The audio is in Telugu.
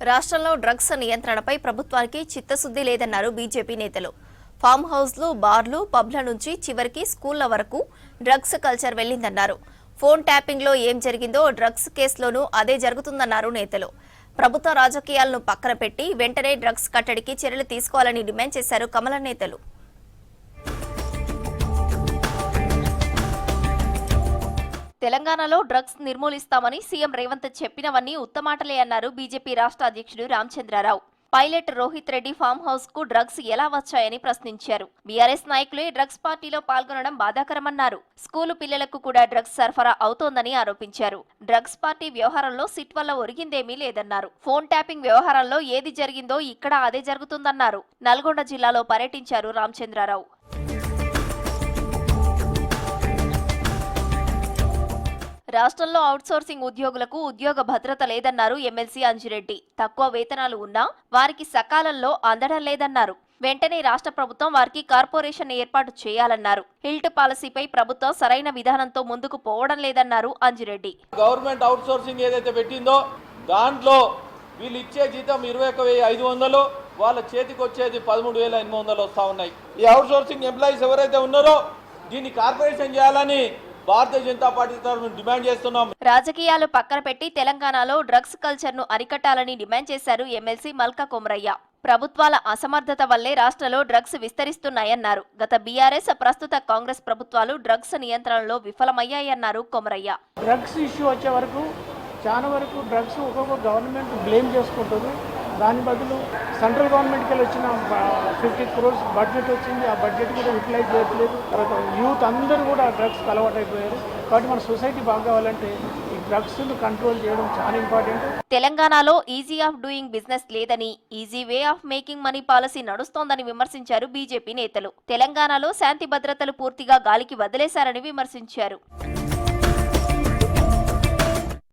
రాష్ట్రంలో డ్రగ్స్ నియంత్రణపై ప్రభుత్వానికి చిత్తశుద్ధి లేదన్నారు బీజేపీ నేతలు. ఫామ్ హౌస్లు, బార్లు, పబ్ల నుంచి చివరికి స్కూళ్ల వరకు డ్రగ్స్ కల్చర్ వెళ్లిందన్నారు. ఫోన్ ట్యాపింగ్లో ఏం జరిగిందో డ్రగ్స్ కేసులోనూ అదే జరుగుతుందన్నారు నేతలు. ప్రభుత్వ రాజకీయాలను పక్కన పెట్టి వెంటనే డ్రగ్స్ కట్టడికి చర్యలు తీసుకోవాలని డిమాండ్ చేశారు కమల నేతలు. తెలంగాణలో డ్రగ్స్ నిర్మూలిస్తామని సీఎం రేవంత్ చెప్పినవన్నీ ఉత్తమాటలే అన్నారు బీజేపీ రాష్ట్ర అధ్యక్షుడు Ramachandra Rao. Pilot Rohit Reddy farm house కు డ్రగ్స్ ఎలా వచ్చాయని ప్రశ్నించారు. బీఆర్ఎస్ నాయకులే డ్రగ్స్ పార్టీలో పాల్గొనడం బాధాకరమన్నారు. స్కూలు పిల్లలకు కూడా డ్రగ్స్ సరఫరా అవుతోందని ఆరోపించారు. డ్రగ్స్ పార్టీ వ్యవహారంలో సిట్ వల్ల ఒరిగిందేమీ లేదన్నారు. ఫోన్ ట్యాపింగ్ వ్యవహారంలో ఏది జరిగిందో ఇక్కడ అదే జరుగుతుందన్నారు. నల్గొండ జిల్లాలో పర్యటించారు రామచంద్రరావు. రాష్ట్రంలో అవుట్సోర్సింగ్ ఉద్యోగులకు ఉద్యోగ భద్రత లేదన్నారు ఎమ్మెల్సీ అంజిరెడ్డి. తక్కువ వేతనాలు ఉన్నా వారికి సకాలంలో అందడం లేదన్నారు. వెంటనే రాష్ట్ర ప్రభుత్వం వారికి కార్పొరేషన్ ఏర్పాటు చేయాలన్నారు. హిల్ట్ పాలసీపై ప్రభుత్వం సరైన విధానంతో ముందుకు పోవడం లేదన్నారు అంజిరెడ్డి. గవర్నమెంట్ అవుట్సోర్సింగ్ ఏదైతే పెట్టిందో దాంట్లో వీళ్ళు ఇచ్చే జీతం 21,500, వాళ్ళ చేతికి వచ్చేది 13,800 వస్తా ఉన్నాయి. ఈ అవుట్సోర్సింగ్ ఎంప్లాయీస్ ఎవరైతే ఉన్నారో దీన్ని కార్పొరేషన్ చేయాలని భారతీయ జనతా పార్టీ తరఫున డిమాండ్ చేస్తున్నాం. రాజకీయాలు పక్కన పెట్టి తెలంగాణలో డ్రగ్స్ కల్చర్ ను అరికట్టాలని డిమాండ్ చేశారు ఎమ్మెల్సీ మల్కా కొమరయ్య. ప్రభుత్వాల అసమర్థత వల్లే రాష్ట్రంలో డ్రగ్స్ విస్తరిస్తున్నాయన్నారు. గత బీఆర్ఎస్, ప్రస్తుత కాంగ్రెస్ ప్రభుత్వాలు డ్రగ్స్ నియంత్రణలో విఫలమయ్యాయన్నారు కొమరయ్య. డ్రగ్స్ ఇష్యూ వచ్చే వరకు చాలా వరకు డ్రగ్స్ ఒక్కొక్క గవర్నమెంట్ బ్లేమ్ చేసుకుంటుంది. దాని బదులు సెంట్రల్ గవర్నమెంట్కి వచ్చిన 50 crores బడ్జెట్ వచ్చింది. ఆ బడ్జెట్ కూడా యూటిలైజ్ చేయట్లేదు. తర్వాత యూత్ అందరూ కూడా డ్రగ్స్కి అలవాటైపోయారు. కాబట్టి మన సొసైటీ బాగా కావాలంటే ఈ డ్రగ్స్ను కంట్రోల్ చేయడం చాలా ఇంపార్టెంట్. తెలంగాణలో ఈజీ ఆఫ్ డూయింగ్ బిజినెస్ లేదని, easy way of making money policy నడుస్తోందని విమర్శించారు బీజేపీ నేతలు. తెలంగాణలో శాంతి భద్రతలు పూర్తిగా గాలికి వదిలేశారని విమర్శించారు.